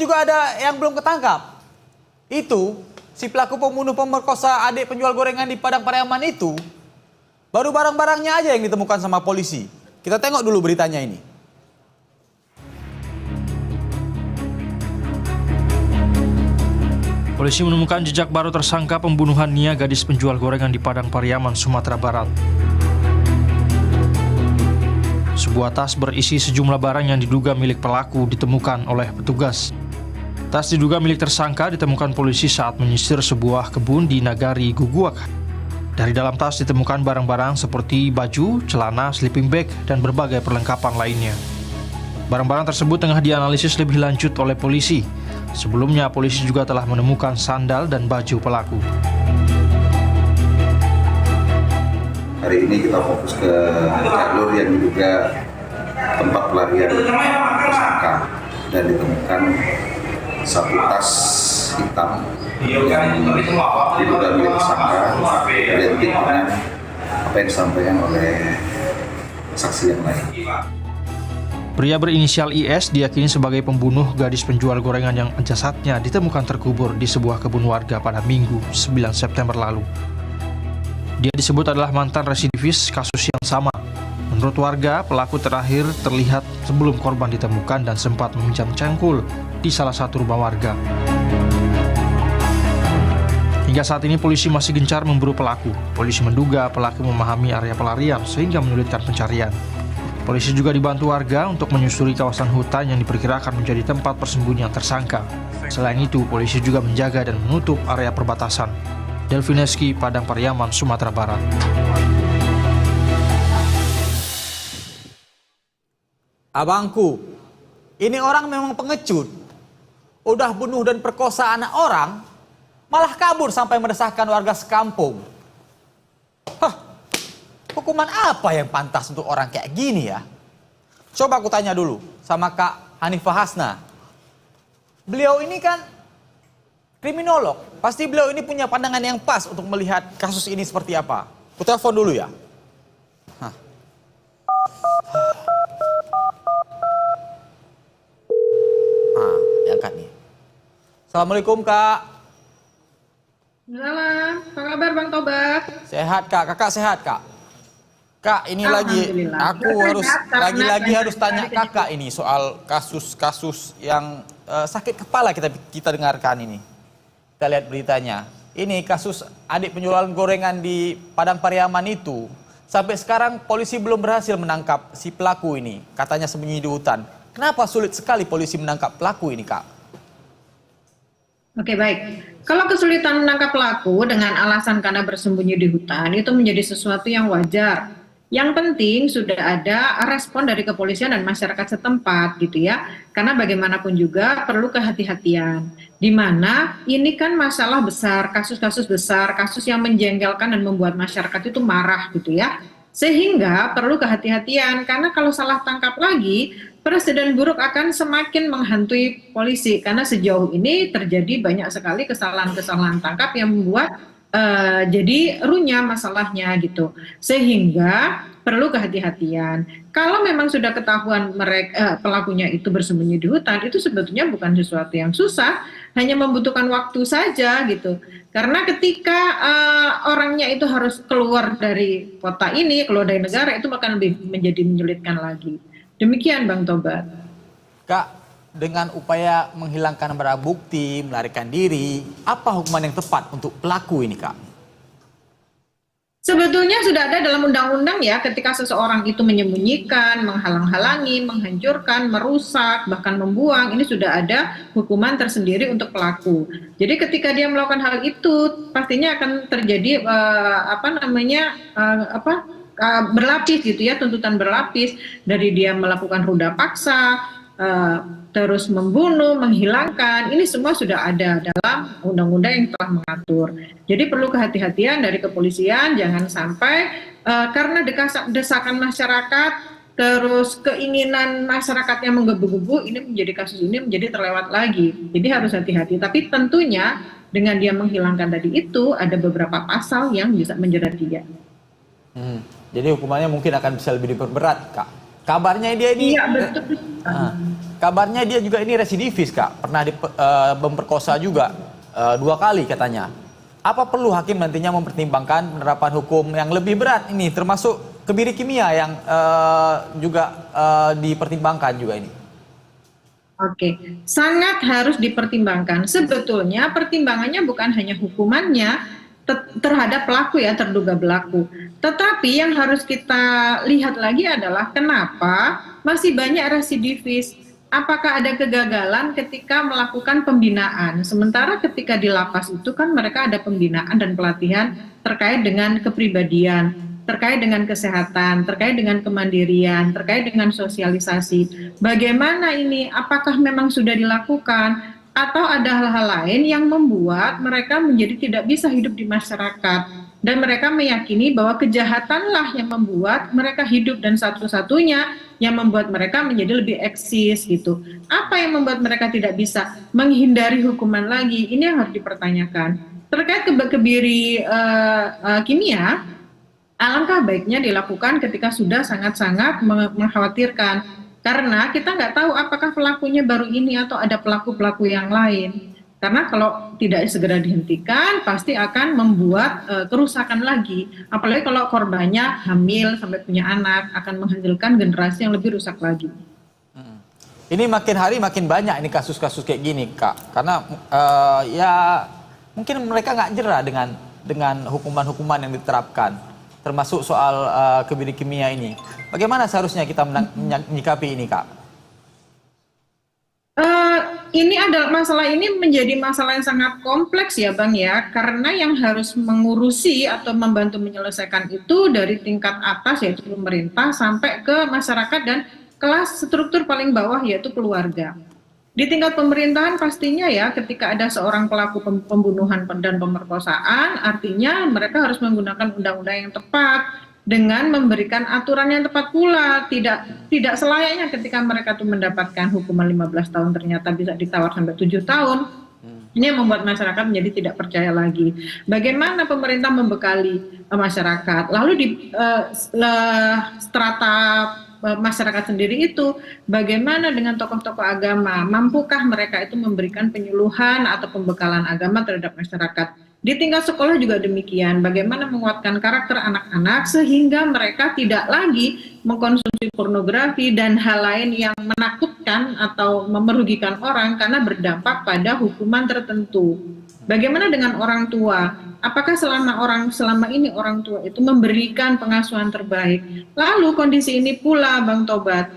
Juga ada yang belum ketangkap. Itu si pelaku pembunuh pemerkosa adik penjual gorengan di Padang Pariaman itu, baru barang-barangnya aja yang ditemukan sama polisi. Kita tengok dulu beritanya ini. Polisi menemukan jejak baru tersangka pembunuhan Nia, gadis penjual gorengan di Padang Pariaman, Sumatera Barat. Sebuah tas berisi sejumlah barang yang diduga milik pelaku ditemukan oleh petugas. Tas diduga milik tersangka ditemukan polisi saat menyisir sebuah kebun di Nagari Guguak. Dari dalam tas ditemukan barang-barang seperti baju, celana, sleeping bag, dan berbagai perlengkapan lainnya. Barang-barang tersebut tengah dianalisis lebih lanjut oleh polisi. Sebelumnya, polisi juga telah menemukan sandal dan baju pelaku. Hari ini kita fokus ke jalur yang diduga tempat pelarian tersangka dan ditemukan satu tas hitam yang diduga milik tersangka, identik dengan apa yang disampaikan oleh saksi yang lain. Pria berinisial IS diyakini sebagai pembunuh gadis penjual gorengan yang jasadnya ditemukan terkubur di sebuah kebun warga pada Minggu 9 September lalu. Dia disebut adalah mantan residivis kasus yang sama. Menurut warga, pelaku terakhir terlihat sebelum korban ditemukan dan sempat meminjam cangkul di salah satu rumah warga. Hingga saat ini polisi masih gencar memburu pelaku. Polisi menduga pelaku memahami area pelarian sehingga menyulitkan pencarian. Polisi juga dibantu warga untuk menyusuri kawasan hutan yang diperkirakan menjadi tempat persembunyian tersangka. Selain itu, polisi juga menjaga dan menutup area perbatasan. Delvineski, Padang Pariaman, Sumatera Barat. Abangku, ini orang memang pengecut. Udah bunuh dan perkosa anak orang, malah kabur sampai meresahkan warga sekampung. Hah, hukuman apa yang pantas untuk orang kayak gini ya? Coba aku tanya dulu sama Kak Hanifah Hasna. Beliau ini kan kriminolog. Pasti beliau ini punya pandangan yang pas untuk melihat kasus ini seperti apa. Aku telepon dulu ya. Hah. Diangkat nih. Assalamualaikum Kak. Halo, apa kabar Bang Tobat? Sehat Kak, Kakak sehat Kak. Kak, ini aku harus tanya Kakak ini soal kasus-kasus yang sakit kepala kita dengarkan ini. Kita lihat beritanya. Ini kasus adik penjualan gorengan di Padang Pariaman itu. Sampai sekarang polisi belum berhasil menangkap si pelaku ini. Katanya sembunyi di hutan. Kenapa sulit sekali polisi menangkap pelaku ini, Kak? Oke, baik. Kalau kesulitan menangkap pelaku dengan alasan karena bersembunyi di hutan, itu menjadi sesuatu yang wajar. Yang penting sudah ada respon dari kepolisian dan masyarakat setempat gitu ya. Karena bagaimanapun juga perlu kehati-hatian. Di mana ini kan masalah besar, kasus-kasus besar, kasus yang menjengkelkan dan membuat masyarakat itu marah gitu ya. Sehingga perlu kehati-hatian karena kalau salah tangkap lagi, presiden buruk akan semakin menghantui polisi. Karena sejauh ini terjadi banyak sekali kesalahan-kesalahan tangkap yang membuat jadi runyam masalahnya gitu, sehingga perlu kehati-hatian. Kalau memang sudah ketahuan pelakunya itu bersembunyi di hutan, itu sebetulnya bukan sesuatu yang susah, hanya membutuhkan waktu saja gitu. Karena ketika orangnya itu harus keluar dari kota ini, keluar dari negara, itu akan lebih menjadi menyulitkan lagi. Demikian Bang Tobat. Kak, dengan upaya menghilangkan barang bukti, melarikan diri, apa hukuman yang tepat untuk pelaku ini, Kak? Sebetulnya sudah ada dalam undang-undang ya, ketika seseorang itu menyembunyikan, menghalang-halangi, menghancurkan, merusak, bahkan membuang, ini sudah ada hukuman tersendiri untuk pelaku. Jadi ketika dia melakukan hal itu, pastinya akan terjadi berlapis gitu ya, tuntutan berlapis dari dia melakukan ruda paksa, terus membunuh, menghilangkan, ini semua sudah ada dalam undang-undang yang telah mengatur. Jadi perlu kehati-hatian dari kepolisian, jangan sampai karena desakan masyarakat, terus keinginan masyarakat yang menggebu-gebu, ini menjadi kasus ini menjadi terlewat lagi. Jadi harus hati-hati, tapi tentunya dengan dia menghilangkan tadi itu, ada beberapa pasal yang bisa menjerat dia. Jadi hukumannya mungkin akan bisa lebih diperberat, Kak. Kabarnya dia ini... Iya, betul. kabarnya dia juga ini residivis Kak, pernah memperkosa juga 2 kali katanya. Apa perlu hakim nantinya mempertimbangkan penerapan hukum yang lebih berat ini, termasuk kebiri kimia yang juga dipertimbangkan juga ini? Oke, sangat harus dipertimbangkan. Sebetulnya pertimbangannya bukan hanya hukumannya terhadap pelaku ya, terduga pelaku. Tetapi yang harus kita lihat lagi adalah kenapa masih banyak residivis. Apakah ada kegagalan ketika melakukan pembinaan? Sementara ketika di lapas itu kan mereka ada pembinaan dan pelatihan terkait dengan kepribadian, terkait dengan kesehatan, terkait dengan kemandirian, terkait dengan sosialisasi. Bagaimana ini? Apakah memang sudah dilakukan? Atau ada hal-hal lain yang membuat mereka menjadi tidak bisa hidup di masyarakat? Dan mereka meyakini bahwa kejahatanlah yang membuat mereka hidup dan satu-satunya yang membuat mereka menjadi lebih eksis gitu. Apa yang membuat mereka tidak bisa menghindari hukuman lagi? Ini yang harus dipertanyakan. Terkait kebiri kimia, alangkah baiknya dilakukan ketika sudah sangat-sangat mengkhawatirkan. Karena kita nggak tahu apakah pelakunya baru ini atau ada pelaku-pelaku yang lain. Karena kalau tidak segera dihentikan, pasti akan membuat kerusakan lagi. Apalagi kalau korbannya hamil sampai punya anak, akan menghasilkan generasi yang lebih rusak lagi. Ini makin hari makin banyak ini kasus-kasus kayak gini, Kak. Karena ya mungkin mereka nggak jera dengan hukuman-hukuman yang diterapkan, termasuk soal kebiri kimia ini. Bagaimana seharusnya kita menyikapi ini, Kak? Ini adalah masalah ini menjadi masalah yang sangat kompleks ya Bang ya, karena yang harus mengurusi atau membantu menyelesaikan itu dari tingkat atas yaitu pemerintah sampai ke masyarakat dan kelas struktur paling bawah yaitu keluarga. Di tingkat pemerintahan pastinya ya ketika ada seorang pelaku pembunuhan dan pemerkosaan, artinya mereka harus menggunakan undang-undang yang tepat dengan memberikan aturan yang tepat pula. Tidak selayaknya ketika mereka tuh mendapatkan hukuman 15 tahun ternyata bisa ditawar sampai 7 tahun. Ini yang membuat masyarakat menjadi tidak percaya lagi. Bagaimana pemerintah membekali masyarakat? Lalu di strata masyarakat sendiri itu, bagaimana dengan tokoh-tokoh agama? Mampukah mereka itu memberikan penyuluhan atau pembekalan agama terhadap masyarakat? Di tingkat sekolah juga demikian, bagaimana menguatkan karakter anak-anak sehingga mereka tidak lagi mengkonsumsi pornografi dan hal lain yang menakutkan atau merugikan orang karena berdampak pada hukuman tertentu. Bagaimana dengan orang tua? Apakah selama ini orang tua itu memberikan pengasuhan terbaik? Lalu kondisi ini pula Bang Tobat,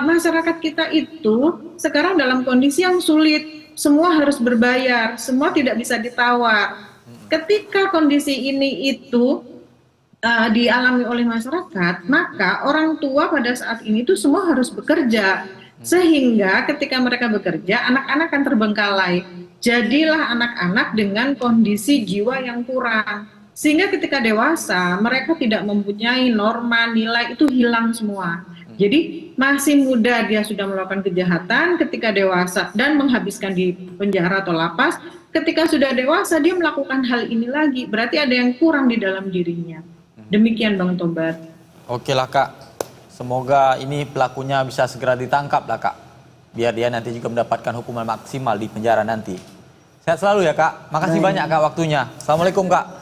masyarakat kita itu sekarang dalam kondisi yang sulit, semua harus berbayar, semua tidak bisa ditawar. Ketika kondisi ini itu dialami oleh masyarakat, maka orang tua pada saat ini itu semua harus bekerja. Sehingga ketika mereka bekerja, anak-anak akan terbengkalai. Jadilah anak-anak dengan kondisi jiwa yang kurang. Sehingga ketika dewasa, mereka tidak mempunyai norma, nilai, itu hilang semua. Jadi masih muda dia sudah melakukan kejahatan, ketika dewasa dan menghabiskan di penjara atau lapas, ketika sudah dewasa dia melakukan hal ini lagi, berarti ada yang kurang di dalam dirinya. Demikian Bang Tobat. Oke lah Kak, semoga ini pelakunya bisa segera ditangkap lah Kak, biar dia nanti juga mendapatkan hukuman maksimal di penjara nanti. Sehat selalu ya Kak, makasih banyak Kak waktunya. Assalamualaikum Kak.